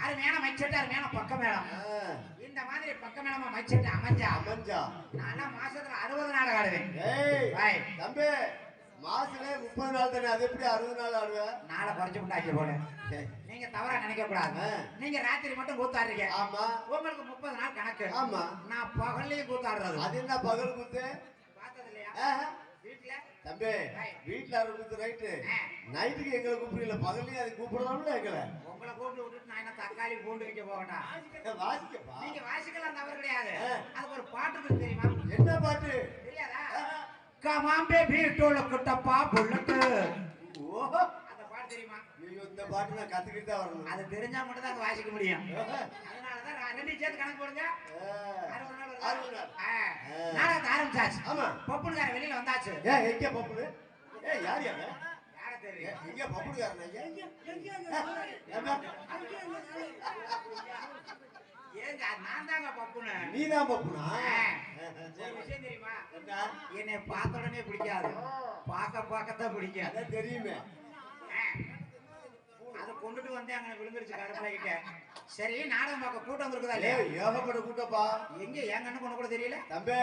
அருமையான மைச்சட்டு அருமையான பக்க மேளம். இந்த மாதிரி பக்க மேளமா மைச்சட்டு அமைஞ்சா நான் மாசத்துல 60 நாள் ஆடுவேன். தம்பி மாசத்துல 30 நாள் தானே, அது எப்படி 60 நாள் ஆடுவேன்? நாளை குறைச்சு விட்டாச்சு போல. நீங்க தவறா நினைக்க கூடாது. நீங்க ராத்திரி மட்டும் கூத்தாடுறீங்க. ஆமா, உங்களுக்கு 30 நாள் கணக்கு. ஆமா, நான் பகல்லையும் கூத்தாடுறது. அது என்ன பகல் கூத்து? பார்த்தது இல்லையா வீட்டுல? தம்பி வீட்டுல கூத்து ரைட்டு, நைட்டுக்கு எங்களை கூப்பிடல, பகல்லையும் அதை கூப்பிடலாம்ல எங்களை. உங்களை கூப்பிட்டு விட்டுட்டு நான் என்ன தக்காளி பூண்டு வைக்க போகட்டா? வாசிக்கப்பா. நீங்க வாசிக்கலாம் தவறு கிடையாது. அதுக்கு ஒரு பாட்டு இருக்கு தெரியுமா? என்ன பாட்டு? தெரியாதா? கமாம்பே வீட்டோல குட்டப்பா புல்லட்டு. ஓஹோ, அந்த பாட்டு தெரியுமா? ஐயோ, இந்த பாட்டு நான் கத்துக்கிட்டு தான் வரணும். அது தெரிஞ்சா மட்டும் தான் வாசிக்க முடியும். அதனாலதான் ரெண்டு சேர்த்து கணக்கு போடுங்க. 60 நாள் நாடகத்தை ஆரம்பிச்சாச்சு. ஆமா, பப்புனுக்கார வெளியில வந்தாச்சு. எங்க பப்புனு? யார் யாரு? யார தெரியும்? எங்க பப்புனுக்காரன்? ஏங்க நான் தாங்க பப்புனு. நீதான் பப்புனா? ஒரு விஷயம் தெரியுமா? என்னை பார்த்த உடனே பிடிக்காது, பார்க்கத்தான் பிடிக்கும். அதான் தெரியுமே. அதை கொண்டுட்டு வந்து அங்க விழுந்துருச்சு கடற்கரை கிட்ட. சரி, நாடகம் பார்க்க கூட்டம் இருக்குதா இல்லையா? ஏகப்பட்ட கூட்டப்பா. எங்க என் கண்ணு கொண்டு கூட தெரியல. தம்பி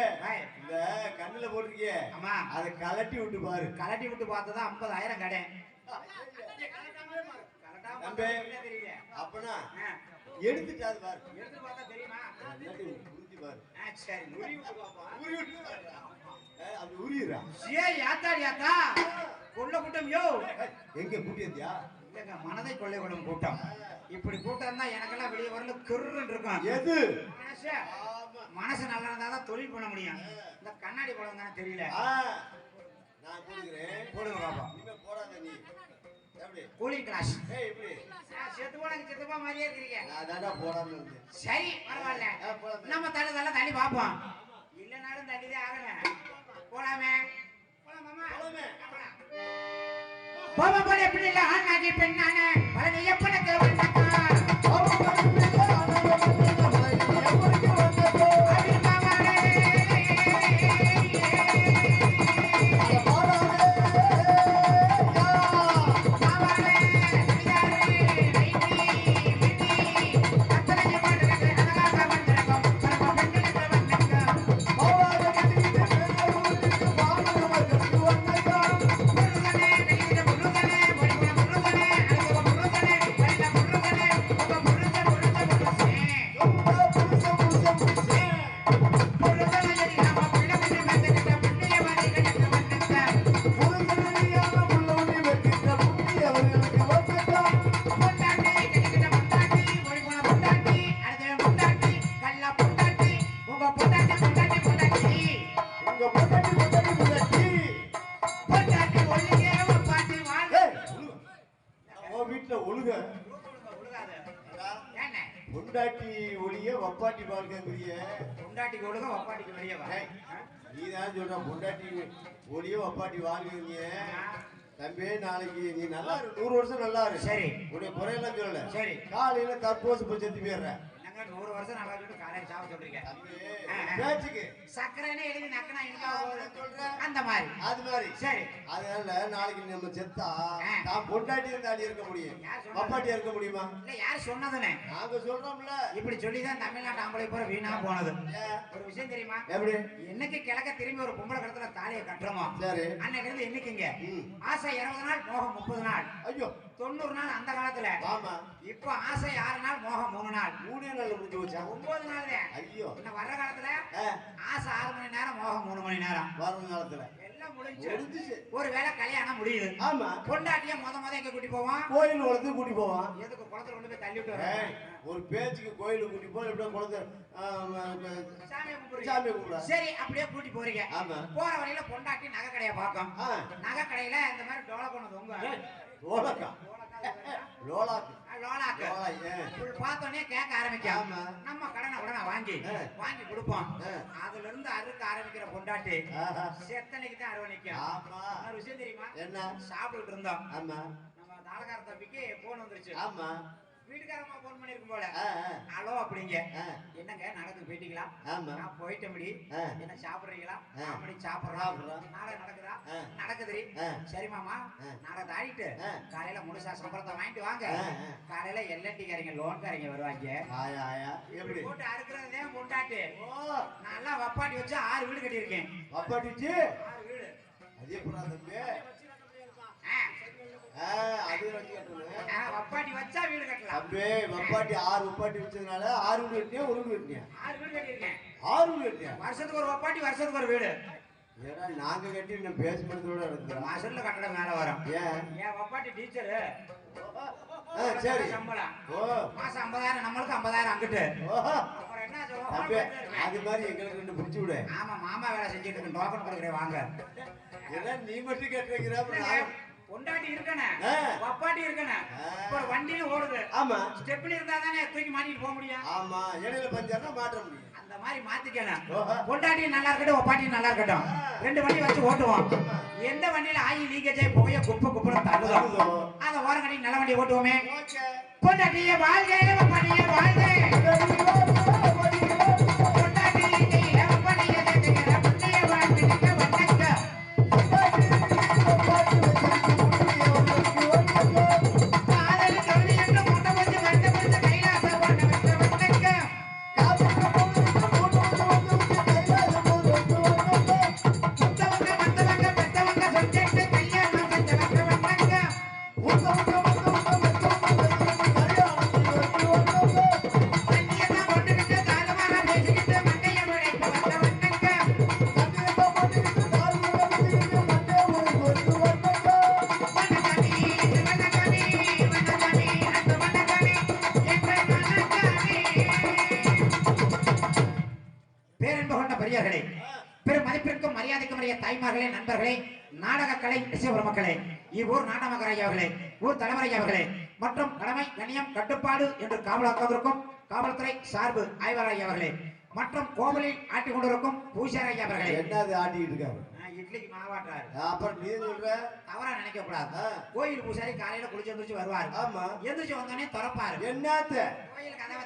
இந்த கண்ணுல போட்டிருக்கிய, ஆமா, அதை கலட்டி விட்டு பாரு. கலட்டி விட்டு பார்த்ததா 50,000 கடை. தெரியல அப்பனா எடுத்துட்டாது பாரு. எடுத்து பார்த்தா தெரியுமா? உருத்தி பாரு. சரி, உரி விட்டு பாப்பா. உரி விட்டு பாரு. அது உரியுறா. ஏய் யாத்தா கொள்ள கூட்டம். யோ எங்க கூட்டியா? இல்லங்க, மனதை கொள்ளை கொள்ளும் கூட்டம். இப்படி கூட்டம் தான் எனக்கெல்லாம் வெளியே வரல கிருன்னு இருக்கும். எது மனசு நல்லா இருந்தா தான் தொழில் பண்ண முடியும். இந்த கண்ணாடி படம் தானே தெரியல. நான் போடுகிறேன், போடுங்க பாப்பா. இனிமே போடாத நீ. எப்படி கூலிங் கிளாஸ்? இப்படி செத்துப்பா மாதிரியே இருக்கிறீங்க. நான் தாண்டா போடாம இருந்தேன். சரி, பரவாயில்ல, நம்ம தள்ளி பார்ப்போம். இல்லைனாலும் தள்ளிதான் ஆகணும். போலாமே போமா போல. எப்படி இல்ல ஆணாகி பெண்ணான பழனி எப்பனுக்கு வந்தக்கா. பொண்டாட்டி ஒளிய வப்பாட்டி வாழ்க்கைங்கிறிய. பொண்டாட்டிக்கு ஒழுக வப்பாட்டிக்கு வெளியவா? நீ தான் சொல்ற பொண்டாட்டி ஒளிய வப்பாட்டி வாழ்க்கைங்க. தம்பி நாளைக்கு நீ நல்லா இரு, 100 வருஷம் நல்லா இரு. சரி, உடைய குறையெல்லாம் சொல்லல. சரி, காலையில தற்போது போய் செத்து போயிடுறேன். 100 வருஷம் நல்லா இருக்கு காலையில சாவ சொல்றீங்க. பேச்சுக்கு சக்கரைனே எழுதி நக்கனா அந்த மாதிரி அது மாதிரி. சரி, அதனால நாளைக்கு நம்ம செத்தா தான் பொண்டாட்டி இருந்தாடி இருக்க முடியும், வப்பாட்டியா இருக்க முடியுமா? இல்ல யார் சொன்னதுனே நாங்க சொல்றோம்ல. இப்படி சொல்லிதான் தமிழ்நாட்டு ஆம்பளை பூரா வீணா போனது. ஒரு விஷயம் தெரியுமா? எப்படி? என்னைக்கு கிழக்க திரும்பி ஒரு பொம்பளை கடத்துல தாலியை கட்டுறோமோ சரி, அன்னைக்கு இருந்து என்னைக்குங்க ஆசை 20 நாள் மோகம் 30 நாள். ஐயோ 90 நாள் அந்த காலத்துல. ஆமா. இப்ப ஆசை 6 நாள் மோகம் 3 நாள். 3 நாள் முடிஞ்சு வச்சா 9 நாள் தான். ஐயோ இந்த வர்ற காலத்துல ஆசை 6 மணி நேரம் மோகம் 3 மணி நேரம். வர்ற காலத்துல எல்லாம் முடிஞ்சுச்சு. ஒரு வேளை கல்யாணம் முடியுது. ஆமா. பொண்டாட்டிய முத எங்க கூட்டி போவான்? கோயில் குளத்துக்கு கூட்டி போவான். எதுக்கு குளத்துல கொண்டு போய் தள்ளி விட்டு ஒரு பேச்சுக்கு கோயிலுக்கு கூட்டி போய் எப்படியோ குளத்து சாமி கும்பிடுற. சரி, அப்படியே கூட்டி போறீங்க. ஆமா. போற வழியில பொண்டாட்டி நகை கடையை பார்க்கும். நகை கடையில இந்த மாதிரி டோலை கொண்டு தொங்க. லோலாக்கா லோலாக்கு லோலாக்கு பார்த்தோன்னே கேட்க ஆரம்பிக்கும். நம்ம கடனை உடனே வாங்கி கொடுப்போம். அதுல இருந்து அறுக்க ஆரம்பிக்கிற பொண்டாட்டி செத்தனைக்கு தான் அறுவணிக்கும். ஒரு விஷயம் தெரியுமா? என்ன? சாப்பிட்டுட்டு இருந்தோம். ஆமா. நம்ம தாளகார தம்பிக்கு போன் வந்துருச்சு. ஆமா. வீட்டுக்காரமா போன் பண்ணிருக்கும் போல. ஹலோ அப்படிங்க. என்னங்க நடக்குது போயிட்டீங்களா? நான் போயிட்டேன். முடி என்ன சாப்பிடுறீங்களா? அப்படி சாப்பிடுறோம். நாடகம் நடக்குதா? நடக்குது. சரி மாமா, நாடகம் ஆடிட்டு காலையில முழுசா சம்பளத்தை வாங்கிட்டு வாங்க. காலையில எல்என்டிக்காரங்க லோன்காரங்க வருவாங்க. எப்படி போட்டு அறுக்கிறதே பொண்டாட்டி. நல்லா வப்பாட்டி வச்சு 6 வீடு கட்டியிருக்கேன். வப்பாட்டி வச்சு 6 வீடு. அதே புறாதம்பி வப்பாட்டி வச்சா வீடு கட்டலாம். வப்பாட்டி 6 வப்பாட்டி வச்சதுனால 6 வீடு கட்டியா? ஒரு வீடு கட்டியா? 6 வீடு கட்டியிருக்கேன். 6 வீடு கட்டியா? வருஷத்துக்கு ஒரு வப்பாட்டி, வருஷத்துக்கு ஒரு வீடு. ஏன்னா நாங்க கட்டி இன்னும் பேசுறதோட இருக்கு. மாசத்துல கட்டட மேல வரும். ஏன் வப்பாட்டி டீச்சர் சரி சம்பளம் மாசம் 50,000, நம்மளுக்கு 50,000 அங்கிட்டு. அப்புறம் என்ன அது மாதிரி எங்களுக்கு 2 பிடிச்சு விடு. ஆமா, மாமா வேலை செஞ்சுட்டு இருக்கு. டோக்கன் கொடுக்குறேன் வாங்க. ஏன்னா நீ மட்டும் கேட்டுக்கிற பொண்டாட்டி இருக்கனே, வப்பாட்டி இருக்கனே. ஒரு வண்டியில ஓடுது. ஆமா. ஸ்டெப்னி இருந்தா தானே தூக்கி மாட்டிட்டு போக முடியும். ஆமா, இடையில பஞ்சர்னா மாட்ட முடியும். அந்த மாதிரி மாத்திக்கணும். பொண்டாட்டி நல்லா இருக்கட்டும், வப்பாட்டி நல்லா இருக்கட்டும், 2 வண்டி வச்சு ஓட்டுவோம். எந்த வண்டியில ஆயில் லீக்கேஜ் ஆகி புகைய குப்பை தள்ளுதோ அத ஓரம் கட்டி நல்ல வண்டி ஓட்டுவோமே. பொண்டாட்டியே வாழ்க, வப்பாட்டியே வாழ்க. பெரும் மதிப்பிற்கும் மரியாதைக்கும் உரிய தாய்மார்களே, நண்பர்களே, நாடக கலை ரசிகர் மக்களே, இவ்வூர் நாடகமகர் ஐயா அவர்களே, ஊர் தலைவர் ஐயா அவர்களே, மற்றும் கடமை கண்ணியம் கட்டுப்பாடு என்று காவலாக்குவதற்கும் காவல்துறை சார்பு ஆய்வாளர் ஐயா அவர்களே, மற்றும் கோவிலில் ஆட்டிக் கொண்டிருக்கும் பூசாரி ஐயா அவர்களே. என்னது ஆட்டிட்டு இருக்காரு? இட்லிக்கு மாவாட்டாரு. அப்புறம் நீ சொல்ற தவறா நினைக்க கூடாது. கோயில் பூசாரி காலையில குளிச்சு எந்திரிச்சு வருவாரு. ஆமா. எந்திரிச்சு வந்தோடனே திறப்பாரு. என்னத்த கோயில் கதவை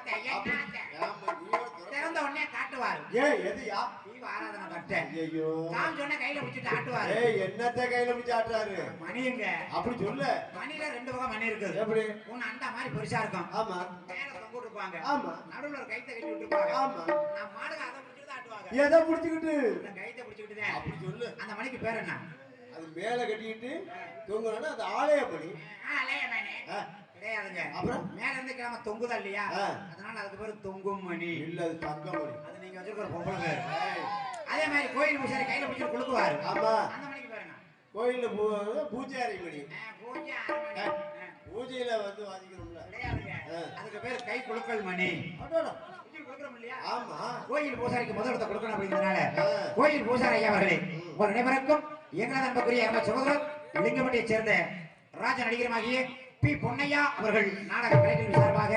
திறந்த உடனே காட்டுவாரு. எதுயா? தீவ ஆராதனை கட்ட. ஐயோ. நான் சொன்ன கையில பிடிச்சிட்டு ஆட்டுவாரு. என்னத்த கையில பிடிச்சு ஆட்டுறாரு? மணிங்க. அப்படி சொல்லு. மணில 2 பக்கம் மணி இருக்குது. எப்படி? ஒன்னு அண்டா மாதிரி பெருசா இருக்கும். ஆமா. மேல தொங்க இருப்பாங்க. ஆமா. நடுவுல ஒரு கைத்தை கட்டி விட்டுருப்பாங்க. ஆமா. நான் மாடுக அதை பிடிச்சிட்டு ஆட்டுவாங்க. எதை பிடிச்சிக்கிட்டு? அந்த கைத்தை பிடிச்சிக்கிட்டு. அப்படி சொல்லு. அந்த மணிக்கு பேர் என்ன? அது மேல கட்டிட்டு தொங்குறனா அது ஆலய மணி. ஆலய மணி. கிடையாதுங்க. அப்புறம் மேல இருந்து கிளம்ப தொங்குதா இல்லையா? அதனால அதுக்கு பேரு தொங்கும் மணி. இல்ல அது தங்க மணி. அது நீங்க வச்சிருக்கிற பொம்பளை பேர். அதே மாதிரி கோயில் பூசாரி கையில பிடிச்சு குலுக்குவாரு. ஆமா. அந்த மணிக்கு பேர் என்ன? கோயில்ல பூஜாரி மணி. பூஜாரி மணி. பூஜையில வந்து வாசிக்கிறோம்ல. கிடையாதுங்க. அதுக்கு பேர் கை குலுக்கல் மணி. அடடா. குலுக்குறோம் இல்லையா? ஆமா. கோயில் பூசாரிக்கு முதலிடத்தை கொடுக்கணும் அப்படிங்கறதுனால கோயில் பூசாரி ஐயா அவர்களே, உங்கள் அனைவருக்கும் எங்களது அன்புக்குரிய எங்கள் சகோதரர் லிங்கமட்டியை சேர்ந்த ராஜ நடிகருமாகிய பி பொன்னையா அவர்கள் நாடக கலைஞர்கள் சார்பாக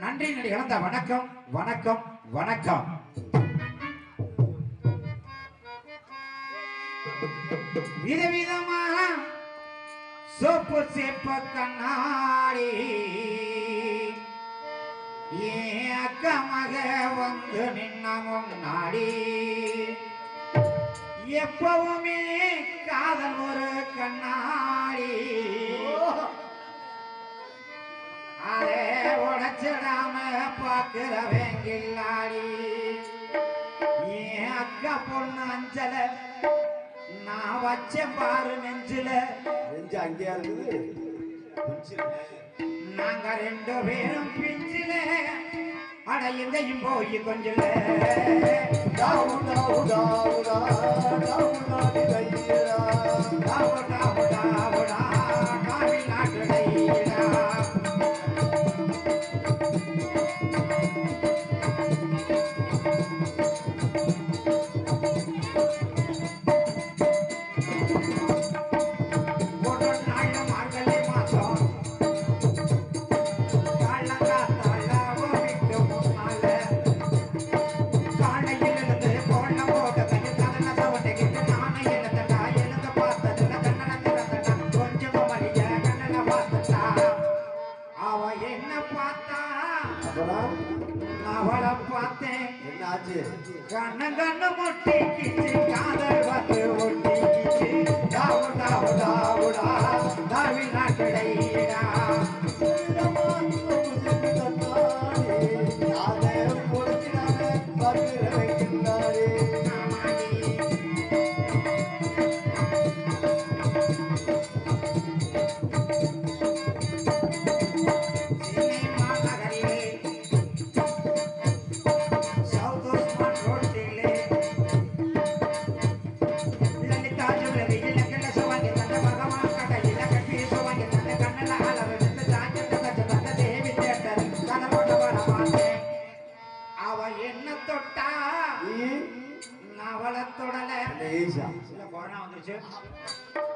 நன்றி. நன்றி நடி இழந்த வணக்கம் வணக்கம் வணக்கம். விதவிதமா சோப்பு சேப்ப கண்ணாடி ஏன் அக்கா மக வந்து நின்ன முன்னாடி எப்பவுமே காதல் ஒரு கண்ணாடி அதே உடைச்சிடாம பாக்குற வேங்கில்லாடி ஏன் அக்கா பொண்ணு அஞ்சல நான் வச்ச பாரு நெஞ்சில அங்கேயா இருக்குது நாங்க ரெண்டு பேரும் பிஞ்சில அட எங்கேயும் போய் கொஞ்சில அவளை பார்த்தேன் கண்ண கண்ணு முட்டிக்கிச்சு காதல் வந்து ஒட்டிக்கிச்சு தாவு தாவு தாவுடா தாவி நாட்டடைடா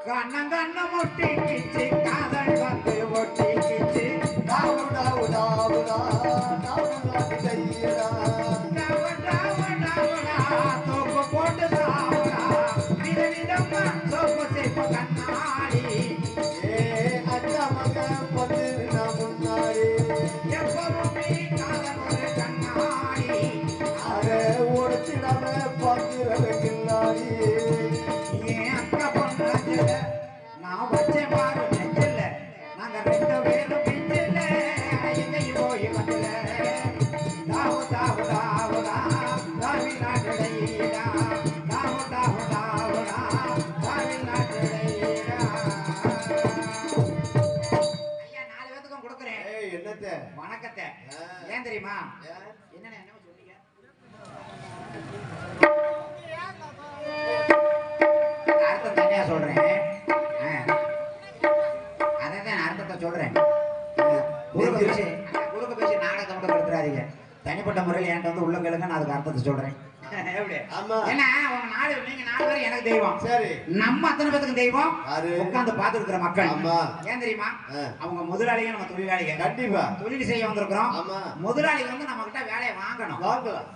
கண்ண கண்ண முட்டிக்கிச்சு காதல் வந்து ஒட்டிக்கிச்சு தாவு தாவு தாவுடா தூக்கு போட்டு சாவுடா விதவிதமா சோப்பு சேப்பு கண்ணாடி அக்கா மக வந்து முன்னாடி எப்பவுமே காதல் ஒரு கண்ணாடி அதை உடைச்சிடாம பார்க்கிறவர்களாடி நான் வச்ச பாரு நெஞ்சில்ல நாங்க ரெண்டு பேரும் பிஞ்சில்ல எங்கேயும் போய் வந்தல தாவு தாவு தாவுடா தாவி நாட்டடைடா தாவு தாவு தாவுடா தாவி நாட்டடைடா. ஐயா 4 பேத்துக்கும் கொடுக்குறேன் என்னத்தை வணக்கத்தை. ஏன் தெரியுமா என்னென்ன என்ன சொன்னீங்க அர்த்தம் தனியா சொல்றேன். சொல்றேன் குறுக்க பேசி நாடகம் படுத்துறாதீங்க. தனிப்பட்ட முறையில் என்கிட்ட வந்து உள்ள கேளுங்க, நான் அதுக்கு அர்த்தத்தை சொல்றேன். ஏன்னா உங்க நாடு நீங்க 4 பேரும் எனக்கு தெய்வம். சரி நம்ம அத்தனை பேத்துக்கும் தெய்வம் உட்கார்ந்து பார்த்து இருக்கிற மக்கள். ஏன் தெரியுமா அவங்க முதலாளிங்க நம்ம தொழிலாளிங்க. கண்டிப்பா தொழில் செய்ய வந்திருக்கிறோம். முதலாளி வந்து நம்ம கிட்ட வேலையை வாங்கணும்.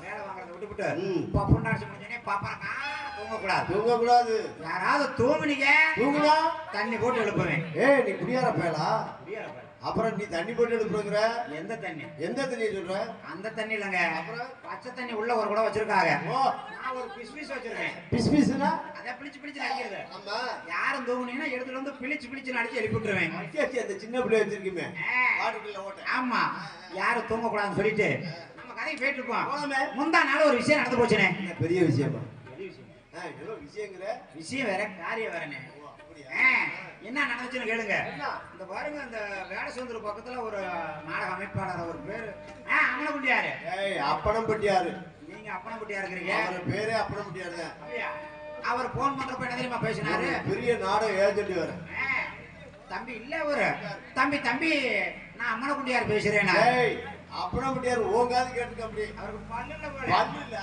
வேலை வாங்குறத விட்டுவிட்டு பப்பு டான்ஸ் முடிஞ்சோடனே பாப்பாக்கா தூங்கக்கூடாது. யாராவது தூங்குனீங்க தூங்குனா தண்ணி போட்டு எழுப்புவேன். நீ குடியார பயலா? அப்புறம் நீ தண்ணி போட்டு எழுப்புற? எந்த தண்ணி? எந்த தண்ணி சொல்ற? அந்த தண்ணி இல்லங்க, அப்புறம் பச்சை தண்ணி உள்ள ஒரு கூட வச்சிருக்காங்க. நான் ஒரு பிஸ் வச்சிருக்கேன். பிஸ்னா அத பிளிச்சு பிளிச்சு அடிக்கிறது. ஆமா யாரும் தூங்குனீங்கன்னா எடுத்துட்டு வந்து பிளிச்சு அடிச்சு எழுப்பி விட்டுருவேன். அந்த சின்ன பிள்ளை வச்சிருக்கீங்க வாட்டுக்குள்ள ஓட்ட. ஆமா யாரும் தூங்க கூடாதுன்னு சொல்லிட்டு நம்ம கதையை போயிட்டு இருப்போம். முந்தா நாள் ஒரு விஷயம் நடந்து போச்சுனே. பெரிய விஷயமா? விஷயம் வேற காரியம் வேறனே. என்ன நடந்துச்சுன்னு கேளுங்க. இந்த பாருங்க இந்த வேடசேந்தூர் பக்கத்துல ஒரு நாடக அமைப்பாளர் ஒரு பேரு அம்மனப்பட்டியாரு. அப்பனம்பட்டியாரு. நீங்க அப்பனம்பட்டியா இருக்கிறீங்க? அவர் பேரே அப்பனம்பட்டியாரு தான். அவர் போன் பண்றப்ப என்ன தெரியுமா பேசினாரு? பெரிய நாடக ஏஜென்ட் வேற. தம்பி இல்ல ஒரு தம்பி நான் அம்மனக்குண்டியார் பேசுறேன். அப்புறம் முடியாது ஓங்காது கேட்டுக்க அப்படி அவருக்கு பல்லுல பல்லு இல்ல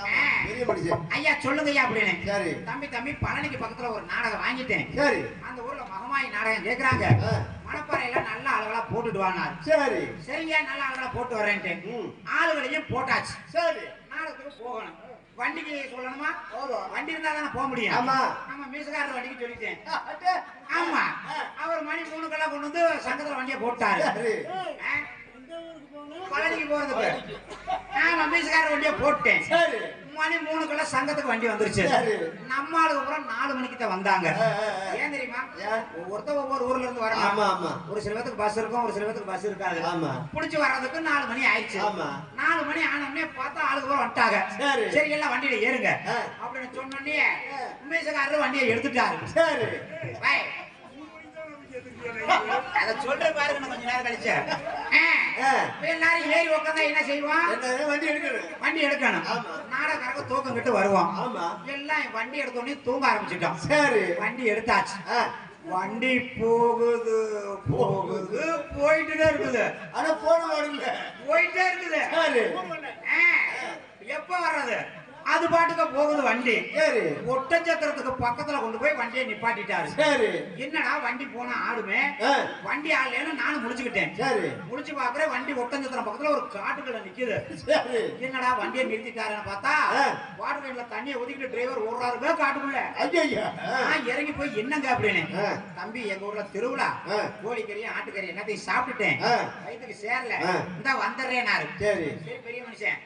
பெரிய மனுஷன் ஐயா சொல்லுங்க ஐயா அப்படின்னு சரி தம்பி பழனிக்கு பக்கத்துல ஒரு நாடகம் வாங்கிட்டேன் சரி அந்த ஊர்ல மகமாயி நாடகம் கேக்குறாங்க மணப்பாறையில நல்ல ஆளுகளா போட்டுட்டு வானாரு சரி சரிங்க நல்ல ஆளுகளா போட்டு வரேன்ட்டு ஆளுகளையும் போட்டாச்சு சரி நாடகத்துக்கு போகணும் வண்டிக்கு சொல்லணுமா வண்டி இருந்தா தானே போக முடியும் ஆமா நம்ம மீசக்காரர் வண்டிக்கு சொல்லிட்டேன் ஆமா அவர் மணி 3 கொண்டு வந்து சங்கத்துல வண்டியை போட்டாரு பழனிக்கு போறதுக்கு ஆமா மீசக்காரர் வண்டியை போட்டேன் மணி 3 சங்கத்துக்கு வண்டி வந்துருச்சு நம்ம ஆளுக்கு அப்புறம் 4 மணிக்கு தான் வந்தாங்க ஏன் தெரியுமா ஒவ்வொருத்தர் ஒவ்வொரு ஊர்ல இருந்து வராங்க ஒரு சில பேருக்கு பஸ் இருக்கும் ஒரு சில பேருக்கு பஸ் இருக்காது புடிச்சு வர்றதுக்கு 4 மணி ஆயிடுச்சு 4 மணி ஆனோடனே பார்த்தா ஆளுக்கு அப்புறம் வந்துட்டாங்க சரி எல்லாம் வண்டியில ஏறுங்க அப்படின்னு சொன்னோடனே மீசக்காரர் வண்டியை எடுத்துட்டாரு சரி அத சொல்ற பாருங்க கொஞ்ச நேரம் கழிச்சு எல்லாரும் ஏறி உட்காந்தா என்ன செய்வோம் வண்டி எடுக்கணும் நாடகரக தூக்கம் கிட்ட வருவோம் எல்லாம் வண்டி எடுத்தோடனே தூங்க ஆரம்பிச்சுட்டோம் சரி வண்டி எடுத்தாச்சு வண்டி போகுது போகுது போயிட்டுதான் இருக்குது ஆனா போன வரல போயிட்டே இருக்குது எப்ப வர்றது அது பாட்டுக்கு போகுது வண்டி ஒட்டச்சத்திரத்துக்கு பக்கத்துல கொண்டு போய் வண்டியை நிப்பாட்டிட்டாரு சரி என்னடா வண்டி போனா ஆடுமே வண்டி ஆடலன்னு நானும் முடிச்சுக்கிட்டேன் சரி முடிச்சு பாக்குறேன் வண்டி ஒட்டச்சத்திரம் பக்கத்துல ஒரு காட்டுக்குள்ள நிக்குது என்னடா வண்டியை நிறுத்திட்டாருன்னு பார்த்தா வாட்டர்ல தண்ணியை ஒதுக்கிட்டு டிரைவர் ஓடுறாருங்க காட்டுக்குள்ள நான் இறங்கி போய் என்னங்க அப்படின்னு தம்பி எங்க ஊர்ல திருவிழா கோழிக்கறியும் ஆட்டுக்கறி எல்லாத்தையும் சாப்பிட்டுட்டேன் வயிற்றுக்கு சேரல இந்த வந்துடுறேனாரு சரி சரி பெரிய மனுஷன்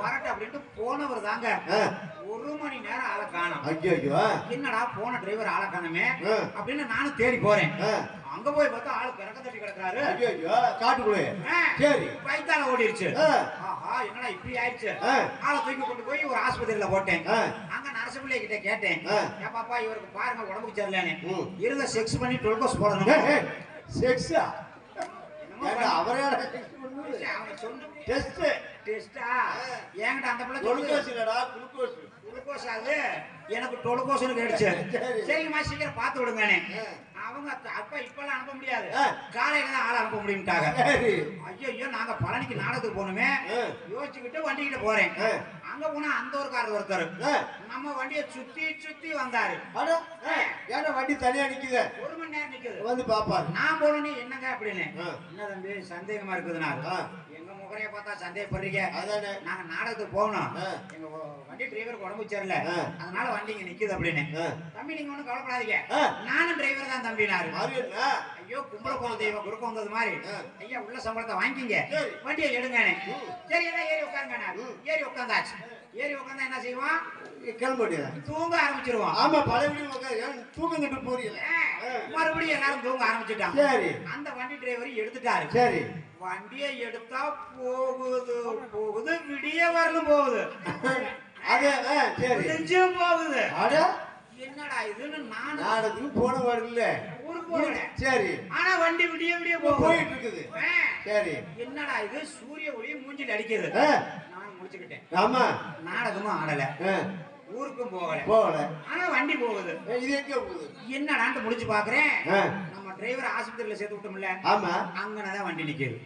வரட்டும் அப்படின்ட்டு போனவர் தாங்க 1 மணி நேரம் ஆளை காணோம் என்னடா போன டிரைவர் ஆளை காணுமே அப்படின்னு நானும் தேடி போறேன் அங்க போய் பார்த்தா ஆளு கிடக்க தட்டி கிடக்குறாரு காட்டுக்குள்ளே சரி வயித்தால ஓடிடுச்சு ஆஹா என்னடா இப்படி ஆயிடுச்சு ஆளை தூக்கி கொண்டு போய் ஒரு ஆஸ்பத்திரியில போட்டேன் அங்க நரசபிள்ளை கிட்ட கேட்டேன் ஏன் பாப்பா இவருக்கு பாருங்க உடம்புக்கு சரியில்லைன்னு இருந்த செக்ஸ் பண்ணி டொல்கோஸ் போடணும் செக்ஸா அவரே எனக்கு டொலுகோஸ் கேடுச்சு சரிங்கம்மா சீக்கிரம் பார்த்து விடுங்க அவங்க அப்ப இப்பெல்லாம் அனுப்ப முடியாது காலையில தான் ஆள் அனுப்ப முடியும்ட்டாங்க ஐயோ நாங்க பழனிக்கு நாடகத்துக்கு போகணுமே யோசிச்சுக்கிட்டு வண்டிக்கிட்ட போறேன் அங்க போனா அந்த ஒரு காரர் ஒருத்தர் நம்ம வண்டியை சுத்தி சுத்தி வந்தாரு ஏன்னா வண்டி தனியா நிக்குது 1 மணி நேரம் நிக்குது வந்து பாப்பாரு நான் போனோன்னு என்னங்க அப்படின்னு என்ன தம்பி சந்தேகமா இருக்குதுன்னா எங்க முகரைய பார்த்தா சந்தேகப்படுறீங்க நாங்க நாடகத்துக்கு போகணும் எங்க வண்டி டிரைவருக்கு உடம்பு சரியில்லை அதனால வண்டி இங்க நிக்குது அப்படின்னு தம்பி நீங்க ஒண்ணும் கவலைப்படாதீங்க நானும் டிரைவர் தான் தம்பினாரு ஐயோ கும்பல போன தெய்வம் குறுக்க வந்தது மாதிரி ஐயா உள்ள சம்பளத்தை வாங்கிங்க வண்டியை எடுங்க சரி எல்லாம் ஏறி உட்காருங்க ஏறி உட்காந்தாச்சு ஏறி உட்காந்தா என்ன செய்வான் கிளம்பி தூங்க ஆரம்பிச்சிருவான் ஆமா பழைய தூக்கம் கிட்ட போறீங்க மறுபடியும் எல்லாரும் தூங்க ஆரம்பிச்சுட்டான் சரி அந்த வண்டி டிரைவர் எடுத்துட்டாரு சரி வண்டியை எடுத்தா போகுது போகுது விடிய வரலும் போகுது அது சரி போகுது அட என்னடா இதுன்னு நான் நாடகத்துக்கு போன வரல ஊருக்கு போறேன் சரி ஆனா வண்டி விடிய விடிய போயிட்டு இருக்குது சரி என்னடா இது சூரிய ஒளி மூஞ்சில அடிக்குது நான் முடிச்சுக்கிட்டேன் ஆமா நாடகமும் ஆடல ஊருக்கும் போகல ஆனா வண்டி போகுது இது எங்க போகுது என்னடான்ட்டு முடிச்சு பாக்குறேன் நம்ம டிரைவர் ஆஸ்பத்திரியில சேர்த்து விட்டோம்ல ஆமா அங்கனதான் வண்டி நிக்குது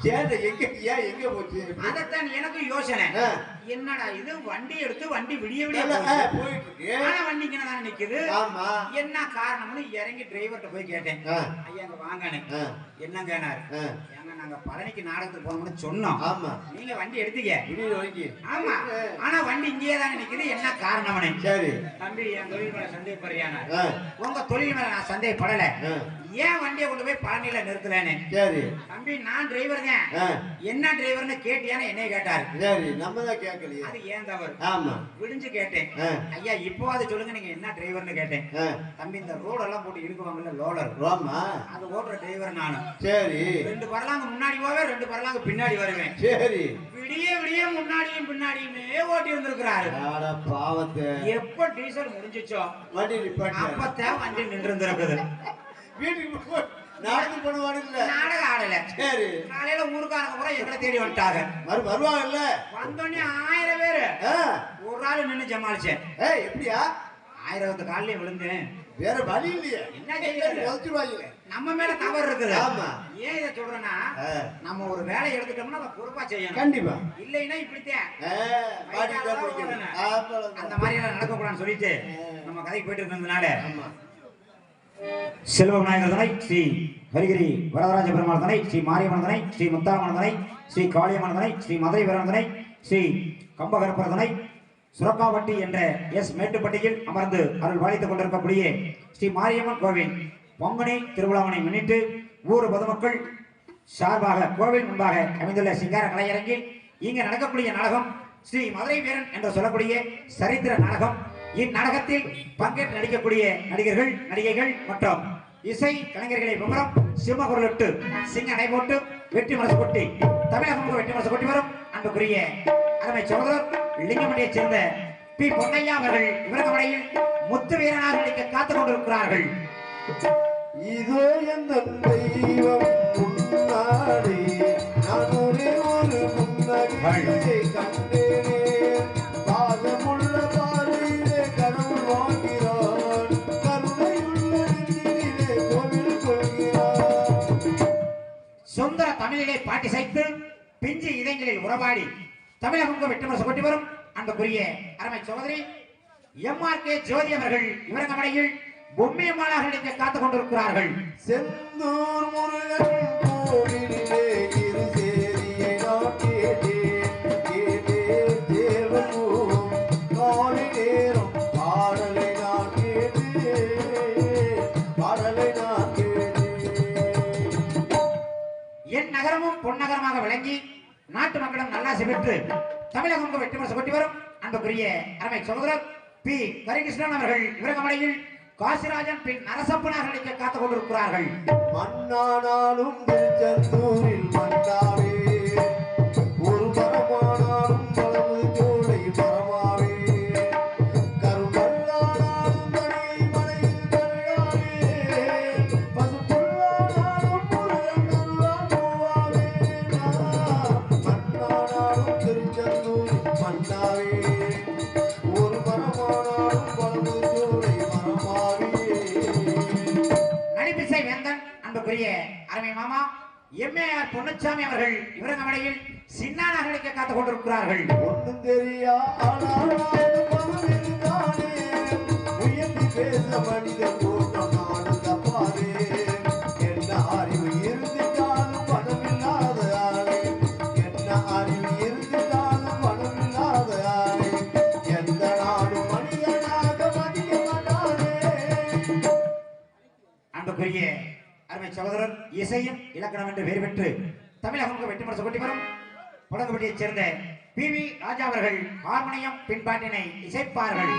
எங்க போச்சு அதத்தான் எனக்கு யோசனை என்னடா இது வண்டி எடுத்து வண்டி விடிய விடிய போயிட்டு இருக்கு ஆனா வண்டி இங்கதான் நிக்குது ஆமா என்ன காரணம்னு இறங்கி டிரைவர்கிட்ட போய் கேட்டேன் ஐயா அங்க வாங்கன்னு என்னங்கன்னாரு ஏங்க நாங்க பழனிக்கு நாடகத்துக்கு போனோம்னு சொன்னோம் ஆமா நீங்க வண்டி எடுத்தீங்க ஆமா ஆனா வண்டி இங்கேயே தானே நிக்குது என்ன காரணம்னு சரி தம்பி என் தொழில் மேல சந்தேகப்படுறியானா உங்க தொழில் மேல நான் சந்தேகப்படல ஏன் வண்டியை கொண்டு போய் பழனியில நிறுத்தலன்னு சரி தம்பி நான் டிரைவர் தான் என்ன டிரைவர்னு கேட்டியான்னு என்னைய கேட்டாரு சரி நம்ம தான் கேட்கலையே அது ஏன் தவறு ஆமா விடிஞ்சு கேட்டேன் ஐயா இப்போவாது சொல்லுங்க நீங்க என்ன டிரைவர்னு கேட்டேன் தம்பி இந்த ரோடு எல்லாம் போட்டு இருக்குவாங்கல்ல லோலர் ஆமா அது ஓட்டுற டிரைவர் நானு சரி 2 பரலாங்க முன்னாடி போவேன் 2 பரலாங்க பின்னாடி வருவேன் சரி விடிய விடிய முன்னாடியும் பின்னாடியுமே ஓட்டி வந்திருக்கிறாரு பாவத்தை எப்ப டீசல் முடிஞ்சிச்சோ வண்டி நிப்பாட்டி அப்பத்தான் வண்டி நின்று இருந்திருக்குது வீட்டுக்கு நாடகம் பண்ணுவானுங்கள நாடகம் ஆடல சரி காலையில ஊருக்காரங்க கூட எங்களை தேடி வந்துட்டாங்க வருவாங்கல்ல வந்தோடனே 1000 பேரு ஒரு ஆள் நின்று ஜமாளிச்சேன் எப்படியா 1000 காலையில விழுந்தேன் வேற வழி இல்லையே என்ன செய்யறது வச்சுருவாங்க நம்ம மேல தவறு இருக்குது. ஆமா. ஏன் இதை சொல்றேன்னா நம்ம ஒரு வேலையை எடுத்துட்டோம்னா அதை பொறுப்பா செய்யணும். கண்டிப்பா. இல்லைன்னா இப்படித்தான் அந்த மாதிரி எல்லாம் நடக்கக்கூடாதுன்னு சொல்லிட்டு நம்ம கதைக்கு போயிட்டு இருந்ததுனால செல்வ விநாயகர் துணை ஸ்ரீ ஹரிகிரி வரதராஜ பெருமாள் துணை ஸ்ரீ மாரியம்மன் துணை ஸ்ரீ முத்தாரம்மன் துணை ஸ்ரீ காளியம்மன் துணை ஸ்ரீ மதுரை வீரன் துணை ஸ்ரீ கம்பகரப்பர் துணை சுரக்காவட்டி என்ற எஸ் மேட்டுப்பட்டியில் அமர்ந்து அருள் பாலித்துக் கொண்டிருக்கக்கூடிய ஸ்ரீ மாரியம்மன் கோவில் பங்குனி திருவிழாவினை முன்னிட்டு ஊர் பொதுமக்கள் சார்பாக கோவில் முன்பாக அமைந்துள்ள சிங்கார கலையரங்கில் இங்கு நடக்கக்கூடிய நாடகம் ஸ்ரீ மதுரை வீரன் என்று சொல்லக்கூடிய சரித்திர நாடகம். இந்நாடகத்தில் பங்கேற்று நடிக்கக்கூடிய நடிகர்கள் நடிகைகள் மற்றும் இசை கலைஞர்களை விவரம் சிம்மகுரலிட்டு சிங்க நடைபோட்டு வெற்றி மனசு கொட்டி தமிழகம் வெற்றி மனசு கொட்டி வரும் அன்புக்குரிய அருமை சகோதரர் லிங்கமணியைச் சேர்ந்த பி பொன்னையா அவர்கள் இவரகமடையில் முத்து வீரனாக நடிக்க காத்துக் கொண்டிருக்கிறார்கள். இதோ எந்த தெய்வம் முன்னாடி நான் ஒரே ஒரு முன்னகையை கண்டேனே பாதமுள்ள பாதையிலே கடவுள் வாங்கிறான் கருணையுள்ள நெஞ்சினிலே கோவில் கொள்கிறான். சுந்தர தமிழிலே பாட்டி சைத்து பிஞ்சு இதயங்களில் உறவாடி தமிழகம் வெற்றி மனசு கொட்டி வரும் அன்புக்குரிய அருமை சகோதரி எம்.ஆர்.கே. ஜோதி அவர்கள் இவரகமடையில் பொம்மையம்மாளாக நடிக்க காத்துக் கொண்டிருக்கிறார்கள். செந்தூர் முருகன் கோவிலிலே இரு சேரியை நான் கேட்டேன் தேவமும் காலை நேரம் பாடலை நான் கேட்டேன். என் நகரமும் பொன்னகரமாக விளங்கி நாட்டு மக்களும் நல்லாசி பெற்று தமிழகம் வெற்றி மனசு கொட்டி வரும் அன்புக்குரிய அருமை சகோதரர் பி ஹரிகிருஷ்ணன் அவர்கள் இவரகமடையில் காசிராஜன் பின் நரசப்பனாக நடிக்க காத்துக் கொண்டிருக்கிறார்கள். மண்ணானாலும் திருச்செந்தூரில் மண்ணாவே ஒரு மரமானாலும் வளமுது ஜோலை மரமாவே கருமல்லானாலும் மணியை மலையில் கருளாவே பசுப்புல்லானாலும் முருகன் அருளால் போவாவே. மண்ணானாலும் திருச்செந்தூரில் மண்ணாவே ஒரு மரமானாலும் வளமுது ஜோலை நடிப்பிசை வேந்தன் அன்புக்குரிய அருமை மாமா எம்.ஏ.ஆர். பொன்னுச்சாமி அவர்கள் இவரகமடையில் சின்னானாக நடிக்க காத்துக் கொண்டிருக்கிறார்கள். ஒன்றும் தெரியா உயர்த்தி பேச மனித கூட்டம் நானும் தப்பாதே என்ன அறிவு இருந்துட்டாலும் பணமில்லாத ஆளை என்ன அறிவு இருந்துட்டாலும் பணமில்லாத ஆளை எந்த நாடும் மனிதனாக மதிக்க மாட்டானே. அன்புக்குரிய அருமை சகோதரர் இசையும் இலக்கணம் என்று பெயர் பெற்று தமிழகம் வெற்றி மனசு கொட்டி வரும் புலங்குபட்டியைச் சேர்ந்த பி.வி. ராஜா அவர்கள் ஹார்மோனியம் பின்பாட்டினை இசைப்பார்கள்.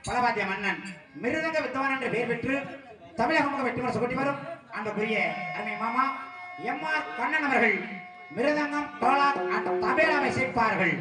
பலவாத்திய மன்னன் மிருதங்க வித்வான் என்று பெயர் பெற்று தமிழகம் வெற்றி மனசு கொட்டி வரும் அன்புக்குரிய அருமை மாமா எம்.ஆர். கண்ணன் அவர்கள் மிருதங்கம் டோலாக் அண்ட் தபேலாவை சேர்ப்பார்கள்.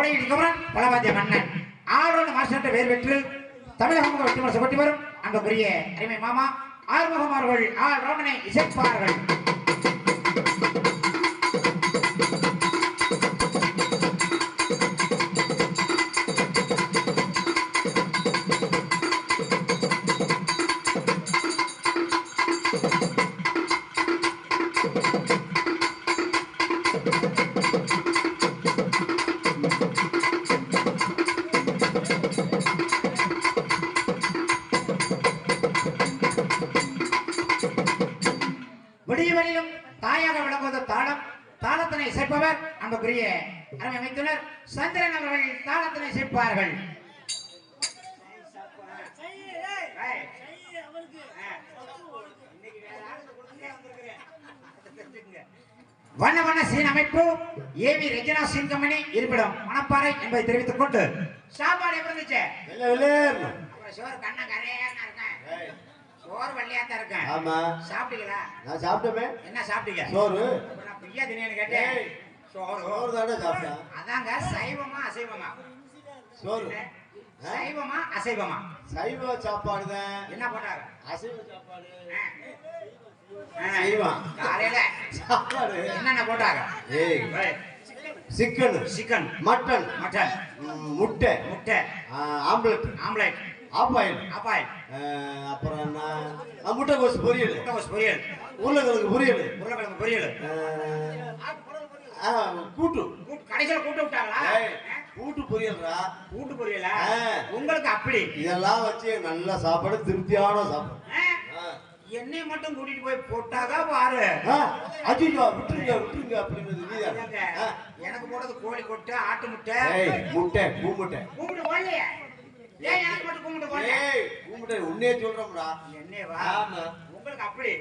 கோடையில் கவரன் பலவாத்திய மன்னன் ஆளுநர் மாஸ்டர் பேர் பெற்று தமிழகம் வெற்றி முரசு கொட்டி வரும் அன்புக்குரிய அருமை மாமா ஆறுமுகம் அவர்கள் ஆள் ரோமனை இசைப்பார்கள். விடியவரையிலும் தாயாக விளங்குவது தாளம். தாளத்தினை இசைப்பவர் அன்புக்குரிய அருமை அமைத்துனர் சந்திரன் அவர்கள் தாளத்தினை இசைப்பார்கள். வண்ண வண்ண சீன் அமைப்பு ஏவி ரெஜினா சீன் கம்பெனி இருப்பிடம் மணப்பாறை என்பதை தெரிவித்துக் கொண்டு சாப்பாடு எப்படி இருந்துச்சு? சோறு கண்ண கரையா இருக்கேன், சோறு வெள்ளையாத்தான் இருக்கேன். ஆமா சாப்பிட்டீங்களா? நான் சாப்பிட்டமே. என்ன சாப்பிட்டீங்க? சோறு. நான் பிரியா தினேன்னு கேட்டேன். சோறு தானே சாப்பிட்டேன். அதாங்க சைவமா அசைவமா? சோறு. சைவமா அசைவமா? சைவ சாப்பாடு தான். என்ன போட்டாங்க? அசைவ சாப்பாடு. சைவம். காலையில சாப்பாடு என்னென்ன போட்டாங்க? சிக்கன், சிக்கன், மட்டன், மட்டன், முட்டை, முட்டை, ஆம்லெட், ஆம்லெட், ஆப்பாயில், ஆப்பாயில், அப்புறம் என்ன முட்டைகோஸ் பொரியல், முட்டைகோஸ் பொரியல், உருளைக்கிழங்கு பொரியல், உருளைக்கிழங்கு பொரியல், கூட்டு. கடைசியில கூட்டு விட்டாங்களா? கூட்டு பொரியல்ரா. கூட்டு பொரியலா? உங்களுக்கு அப்படி இதெல்லாம் வச்சு நல்ல சாப்பாடு, திருப்தியான சாப்பாடு. என்னை மட்டும் கூட்டிட்டு போய் போட்டாக பாரு. அஜிஜோ விட்டுருங்க விட்டுருங்க அப்படின்னு எனக்கு போடுறது கோழி கொட்டை, ஆட்டு முட்டை, முட்டை, பூமுட்டை. கூப்பிட்டு போடலையே. ஏன் எனக்கு மட்டும் கூப்பிட்டு போடல? பூமுட்டை உன்னே சொல்றோம்டா. என்னேவா? உங்களுக்கு அப்படி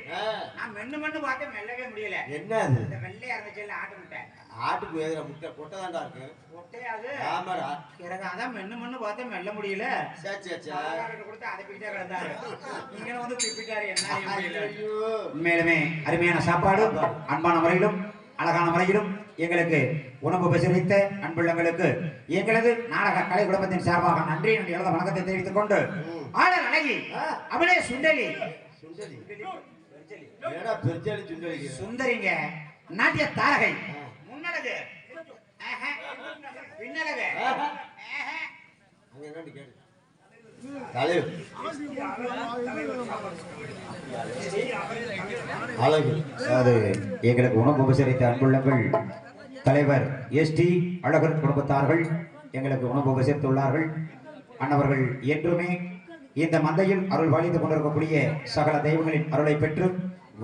நான் மென்னு பார்த்தேன், மெல்லவே முடியல. என்ன அது? இந்த வெள்ளையா இருந்துச்சு ஆட்டு முட்டை. ஆட்டுக்கு வேற முட்டை கொட்டை தான்டா இருக்கு. கொட்டையாது? ஆமாடா. எனக்கு அதான் மென்னு பார்த்தேன், மெல்ல முடியல. கொடுத்து அதை பிடிச்சா கிடந்தாரு. நீங்க வந்து பிடிப்பிட்டாரு. என்ன உண்மையிலுமே அருமையான சாப்பாடு, அன்பான முறையிலும் அழகான முறையிலும் எங்களுக்கு உணவு பரிசீலித்த அன்புள்ளங்களுக்கு எங்களது நாடக கலை குடும்பத்தின் சார்பாக நன்றி என்று எழுத வணக்கத்தை தெரிவித்துக் கொண்டு ஆடல் அழகி அவளே சுண்டலி சுந்தரிங்க நாட்டிய தாரகை முன்னழகு பின்னழகு அது எங்களுக்கு உணவு உபசரித்த அன்புள்ளங்கள் தலைவர் எஸ்டி அழகர் குடும்பத்தார்கள் எங்களுக்கு உணவு உபசரித்துள்ளார்கள். அன்னவர்கள் என்றுமே இந்த மந்தையில் அருள் வாழித்துக் கொண்டிருக்கக்கூடிய சகல தெய்வங்களின் அருளை பெற்று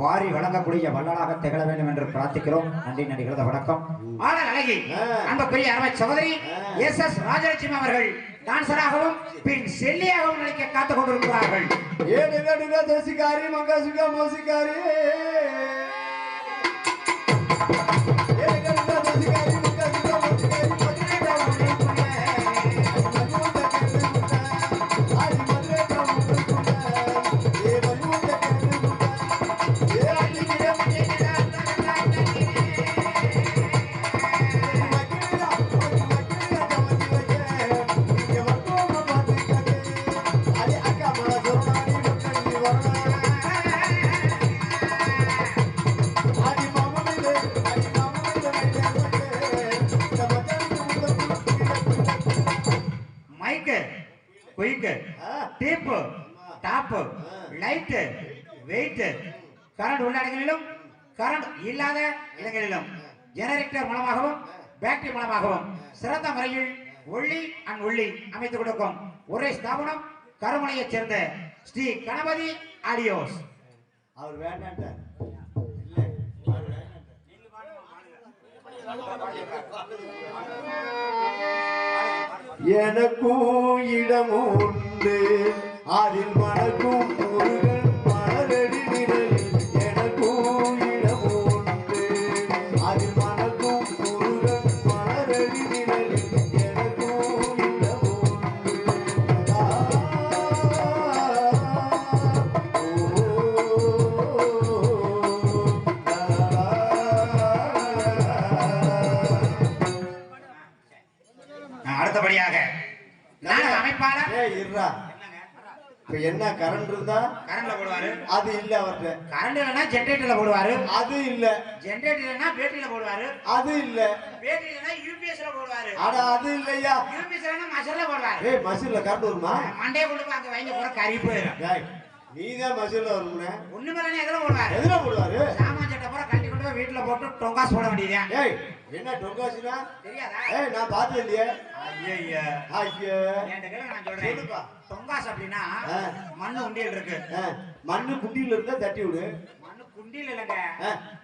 வாரி வழங்கக்கூடிய வள்ளலாக திகழ வேண்டும் என்று பிரார்த்திக்கிறோம். நன்றி நன்றி. வணக்கம். ஆடல் அழகி அன்புக்குரிய அருமை சகோதரி எஸ் ராஜலட்சுமி அவர்கள் டான்சராகவும் பின் செல்லியாகவும் நடிக்க காத்துக் கொண்டிருக்கிறார்கள். தேசிகாரி மங்காசிகா மோசிகாரி கரண்ட் உள்ள இடங்களிலும் கரண்ட் இல்லாத இடங்களிலும் ஜெனரேட்டர் மூலமாகவும் பேட்டரி மூலமாகவும் சிறந்த முறையில் ஒளி அண்ட் ஒளி அமைத்துக் கொடுக்கும் ஒரே ஸ்தாபனம் கருமலையைச் சேர்ந்த ஸ்ரீ கணபதி ஆடியோஸ். அவர் வேண்டாம் எனக்கும் இடம் உண்டு அதில் மணக்கும் முருகன் மலரடி நிழலில் எனக்கும் இடம் உண்டு அதில் மணக்கும் முருகன் மலரடி நிழலில் எனக்கும் இடம் உண்டு. இருடா. இப்ப என்ன கரண்ட் இருந்தா கரண்ட்ல போடுவாரு. அது இல்ல அவர்கிட்ட. கரண்ட் இல்லைன்னா ஜெனரேட்டர்ல போடுவாரு. அது இல்ல. ஜெனரேட்டர் இல்லைன்னா பேட்டரியில போடுவாரு. அது இல்ல. பேட்டரி இல்லைன்னா யூபிஎஸ்ல போடுவாரு. அட அது இல்லையா. யூபிஎஸ் இல்லைன்னா மஷர்ல போடுவாரு. ஏய் மஷர்ல கரண்ட் வருமா? மண்டைய கொண்டு போய் அங்க வைங்க கூட கறி போயிடும். டேய் நீதான் மஷர்ல வரும்னே. ஒண்ணுமே இல்லைன்னா எதுல போடுவாரு? எதுல போடுவாரு? சாமான் சட்டை பூரா கட்டி கொண்டு போய் வீட்டுல போட்டு டொங்காஸ் போட வேண்டியதுதான். ஏய் என்ன டொங்காஸ்னா தெரியாதா? ஏய் நான் பார்த்தது இல்லையே. ஐயா ஐயா என்கிட்ட கேளு நான் சொல்றேன். சொல்லுப்பா. டொங்காஸ் அப்படின்னா மண்ணு உண்டியல் இருக்கு. மண்ணு குண்டியில இருந்தா தட்டி விடு. மண்ணு குண்டியல் இல்லங்க.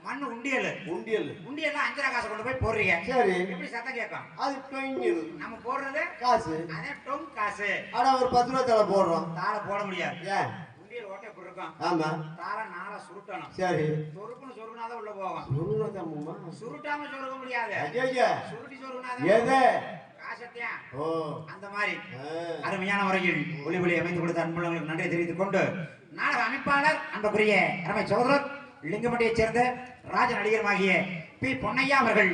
மண்ணு உண்டியல். உண்டியல். உண்டியல்ல 5 காசு கொண்டு போய் போடுறீங்க. சரி. எப்படி சத்தம் கேட்கும்? அது டொங்கில். நம்ம போடுறது காசு. அதே டொங் காசு. அட ஒரு 10 ரூபாய் தலை போடுறோம். தாள போட முடியாது. ஏன்? உண்டியல் ஓட்டை இப்படி இருக்கும். ஆமா. தாள நாள சுருட்டணும். சரி. சொருக்குன்னு சொருக்குனாதான் உள்ள போகும். சுருட்டாமமா? சுருட்டாம சொருக்க முடியாது. ஐயா சுருட்டி சொருக்குனாதான். எது? காசத்தியா? ஓ அந்த மாதிரி அருமையான முறையில் ஒளி அமைத்து கொடுத்த அன்புள்ளவர்களுக்கு நன்றி தெரிவித்துக் கொண்டு நாடக அமைப்பாளர் அன்புக்குரிய அருமை சகோதரர் லிங்கமட்டியைச் சேர்ந்த ராஜ நடிகருமாகிய பி பொன்னையா அவர்கள்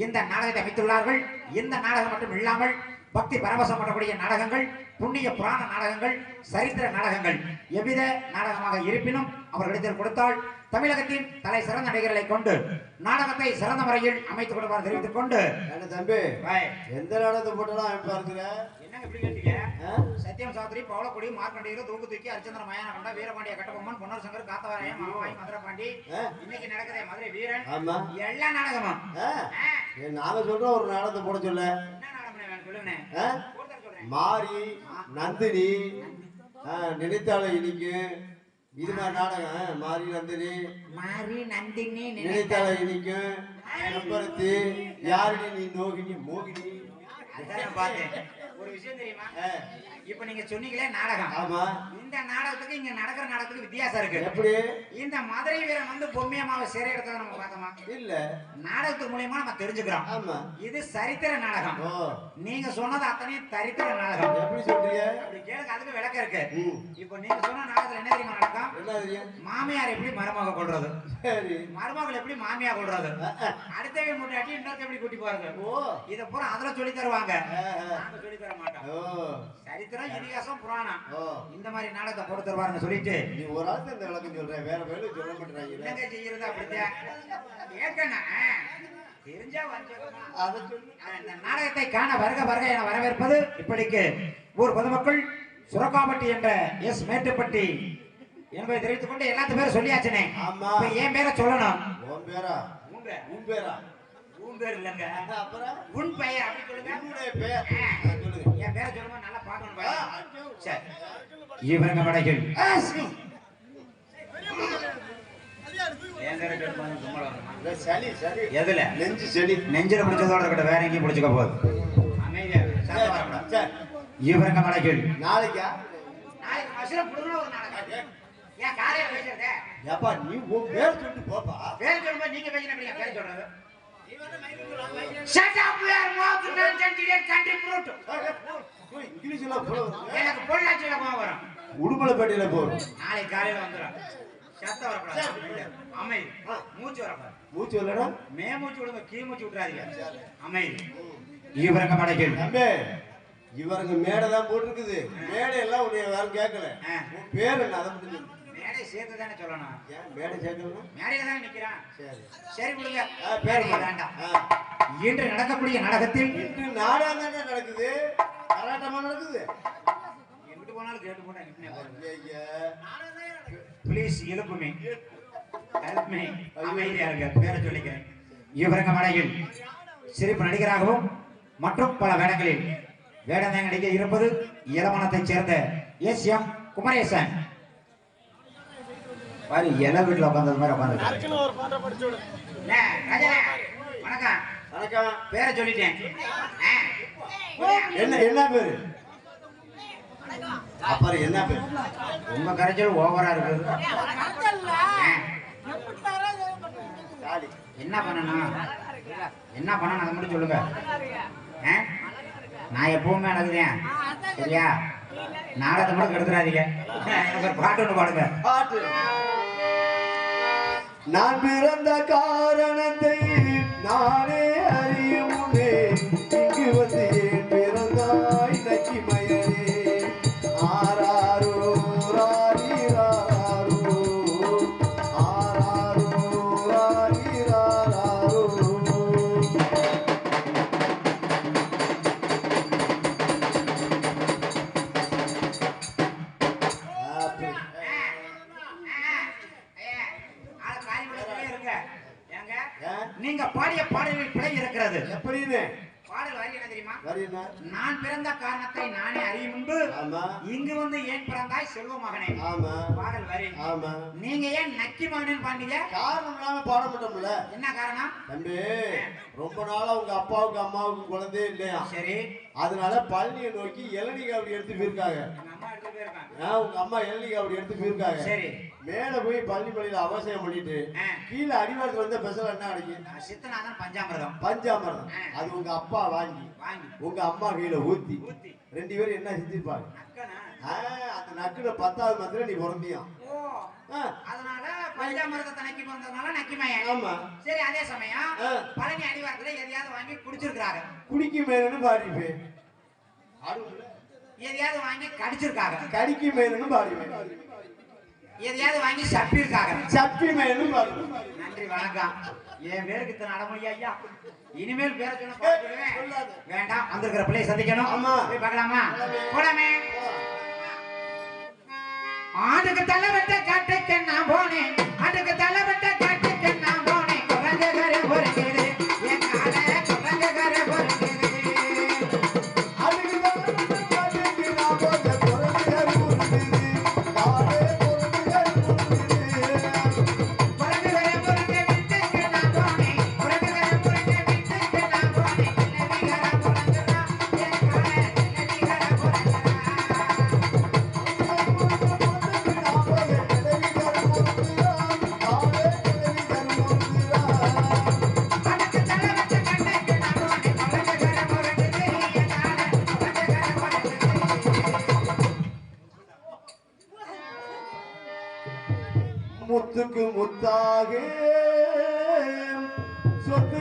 இந்த நாடகத்தை அமைத்துள்ளார்கள். இந்த நாடகம் மட்டும் இல்லாமல் பக்தி பரவசம் பண்ணக்கூடிய நாடகங்கள், புண்ணிய புராண நாடகங்கள், சரித்திர நாடகங்கள் எவ்வித நாடகமாக இருப்பினும் அவர்களிடத்தில் கொடுத்தால் தமிழகத்தின் தலை சிறந்த நடிகர்களை கொண்டு நாடகத்தை சிறந்த முறையில் அமைத்துக் கொடுப்பார் தெரிவித்துக் கொண்டு என்ன தம்பி எந்த நாடகத்தை போட்டாலும் அமைப்பா இருக்கிற என்னங்க இப்படி கேட்டீங்க? சத்தியம் சாத்திரி பவளக்குடி மார்க்கண்டேயர் தூக்கு தூக்கி அரிச்சந்திர மயான கண்டா வீரபாண்டிய கட்டபொம்மன் பொன்னர் சங்கர் காத்தவராயம் மாமாய் மதுரபாண்டி இன்னைக்கு நடக்குதே மதுரை வீரன் எல்லா நாடகமும் நாங்க சொல்றோம். ஒரு நாடகத்தை போட சொல்ல. என்ன நாடகம் வேணும் சொல்லுங்க. மாரி நந்தினி நினைத்தால இனிக்கு இது மாதிரி நாடகம். மாரி நந்தினி நினைத்தால இனிக்கும் நம்பரத்து யாருடி நீ நோகினி மோகினி. பார்த்தேன். ஒரு விஷயம் தெரியுமா? இப்ப நீங்க சொன்னீங்களே நாடகம். ஆமா. இந்த நாடகத்துக்கு இங்க நடக்கிற நாடகத்துக்கு வித்தியாசம் இருக்கு. எப்படி? இந்த மதுரை வீரன் வந்து பொம்மையம்மாவை சிறை எடுத்ததை நம்ம பார்த்தோமா? இல்ல. நாடகத்து மூலமா நம்ம தெரிஞ்சுக்கிறோம். ஆமா. இது சரித்திர நாடகம். நீங்க சொன்னது அத்தனையும் தரித்திர நாடகம். எப்படி சொல்றீங்க? அப்படி கேளுங்க, அதுக்கு விளக்கம் இருக்கு. இப்ப நீங்க சொன்ன நாடகத்துல என்ன தெரியுமா நடக்கும்? என்ன தெரியும்? மாமியார் எப்படி மருமக கொள்றது, சரி, மருமகள் எப்படி மாமியா கொள்றது, அடுத்தவே முன்னாடி இன்னொருத்த எப்படி கூட்டி போறது, இத பூரா அதுல சொல்லி தருவாங்க. நாங்க சொல்லி தர மாட்டோம். சரித்திரம், இதிகாசம், புராணம் இந்த மாதிரி நாடகத்தை போட்டு தருவாருன்னு சொல்லிட்டு நீ ஒரு ஆள் இந்த விளக்கம் சொல்ற, வேற வேலை சொல்ல மாட்டேறாங்க. என்னங்க செய்யறது? அப்படித்தான் கேட்கணும். தெரிஞ்சா இந்த நாடகத்தை காண வருக வருக என வரவேற்பது இப்படிக்கு ஊர் பொதுமக்கள் சுரக்காப்பட்டி என்ற எஸ் மேட்டுப்பட்டி என்பதை தெரிவித்துக் கொண்டு எல்லாத்து பேரும் சொல்லியாச்சுனே. என் பேரை சொல்லணும். உன் பேரா? உன் பேரா? உன் பேர் இல்லங்க, அப்புறம் உன் பெயர் அப்படி சொல்லுங்க. உன்னுடைய பெயர் சொல்லுங்க. என் பேரை சொல்லுங்க, நல்லா பார்க்கணும். சரி, இவங்க வடைகள் நெஞ்சில பிடிச்சதோட இருக்கட்டும், வேற எங்கேயும் பிடிச்சுக்க போகுது. இவங்க மலைகள் நாளைக்கா? நாளைக்கு மசுரம் புடுங்க ஒரு நாளைக்கு. ஏன் காலையில பேசுறதே? ஏப்பா நீ உன் பேர் சொல்லி போப்பா. பேர் சொல்லும்போது நீங்க பேசின பேர் சொல்றது. Shut up, your mouth, non-gentile country fruit. இங்கிலீஷ்ல போறோம். எனக்கு பொள்ளாச்சியில போக வரும். உடுமலைப்பேட்டையில போறோம். நாளைக்கு காலையில வந்துரும். சத்தம் வரக்கூடாது. அமைதி. மூச்சு வரக்கூடாது. மூச்சு வரலடா. மே மூச்சு விடுங்க, கீ மூச்சு விட்டுறாதீங்க. அமைதி. இவரங்க மடைகள். தம்பி, இவரங்க மேடை தான் போட்டுருக்குது. மேடை எல்லாம் உடைய வேற கேட்கல. உன் பேர் என்ன? அதை மட்டும் சொல்லு. மேடை சேர்த்து தானே சொல்லணும். ஏன் மேடை சேர்க்கணும்னா? மேடையில தானே நிக்கிறான். சரி சரி விடுங்க. பேர் வேண்டாம். இன்று நடக்கக்கூடிய நாடகத்தில் இன்று நாடகம் தானே நடக்குது, கராட்டமா நடக்குது. எங்கிட்டு போனாலும் கேட்டு போனா ப்ளீஸ் எழுப்புமே, ஹெல்ப் மீ. அமைதியா இருங்க, பேரை சொல்லிக்கிறேன். இவரங்க மடையில் சிரிப்பு நடிகராகவும் மற்றும் பல வேடங்களில் வேடத்தை நடிக்க இருப்பது இளமணத்தைச் சேர்ந்த எஸ் எம் குமரேசன். பாரு, எல்லா வீட்டுல உட்கார்ந்தது மாதிரி உட்கார்ந்து. வணக்கம். வணக்கம். பேரை சொல்லிட்டேன். என்ன என்ன பேரு? அப்புறம் என்ன பேரு? உங்க கரைச்சல் ஓவரா இருக்குது. என்ன பண்ணணும், என்ன பண்ணணும் அதை மட்டும் சொல்லுங்க. நான் எப்பவுமே அழகுதேன், சரியா? நாடகத்தை கூட கெடுத்துறாதீங்க. எனக்கு ஒரு பாட்டு ஒன்று பாடுங்க. பாட்டு. நான் பிறந்த காரணத்தை நானே அறியுமே, இங்கு வந்து ஏன் பிறந்தாய் நக்கி மயனே. நீங்க பாடிய பாடலில் பிழை இருக்கிறது. எப்படின்னு பாடல் வரி என்ன தெரியுமா? வரி என்ன? நான் பிறந்த காரணத்தை நானே அறியும் முன்பு ஆமா இங்கு வந்து ஏன் பிறந்தாய் செல்வ மகனே. ஆமா பாடல் வரி. ஆமா நீங்க ஏன் நக்கி மகனேன்னு பாண்டீங்க? காரணம் இல்லாம பாட மாட்டோம்ல. என்ன காரணம்? தம்பி ரொம்ப நாளா உங்க அப்பாவுக்கு அம்மாவுக்கு குழந்தையே இல்லையா? சரி. அதனால பழனியை நோக்கி இளநீ காவடி எடுத்து போயிருக்காங்க. அம்மா எடுத்து போயிருக்காங்க. உங்க அம்மா இளநீ காவடி எடுத்து போயிருக்காங்க. சரி. மேல போய் பழனி மலையில அவசியம் பண்ணிட்டு கீழே அடிவாரத்துல வந்த பெசல் என்ன கிடைக்கும்? சித்தனாதான் பஞ்சாமிரதம். பஞ்சாமிரதம். அது உங்க அப்பா வாங்கி உங்க அம்மா கையில ஊத்தி 2 பேரும் என்ன செஞ்சிருப்பாங்க? அந்த நக்குல 10வது மாத்திரம் நீ பிறந்தியா? அதனால பஞ்சாமிரதத்தை நக்கி பிறந்ததுனால நக்கிமயன். ஆமா. சரி, அதே சமயம் பழனி அடிவாரத்துல எதையாவது வாங்கி குடிச்சிருக்காங்க. குடிக்கு மேலன்னு பாடிப்பேன். எதையாவது வாங்கி கடிச்சிருக்காங்க. கடிக்கு மேலன்னு பாடிப்பேன். எதையாவது வாங்கி சப்பிருக்காங்க. சப்பி மேலும் பாடுவேன். நன்றி, வணக்கம். என் பேருக்கு இத்தனை அடமொழி ஐயா. இனிமேல் பேர சொன்ன பாத்துடுவேன். வேண்டாம், வந்திருக்கிற பிள்ளையை சந்திக்கணும். ஆமா. போய் பார்க்கலாமா? போலாமே. ஆடுக்கு தலைவட்ட காட்டுக்கு நான் போனேன். ஆடுக்கு தலைவட்ட காட்டுக்கு நான் போனேன். குரங்குகரை பொறுக்குது என் காலை, குரங்குகரை பொறுக்குது. அதுக்கு காட்டுக்கு நான் போனேன். குரங்குகரை பொறுக்குது காலே, குரங்குகரை பொறுக்குது. குரங்குகரை பொறுக்க வீட்டுக்கு நான் போனேன். குரங்குகரை பொறுக்க வீட்டுக்கு நான் போனேன். கிளவிகரை பொறுக்குதா என் காலை, கிளவிகரை பொறுக்குதா. முத்துக்கு முத்தாக சொத்து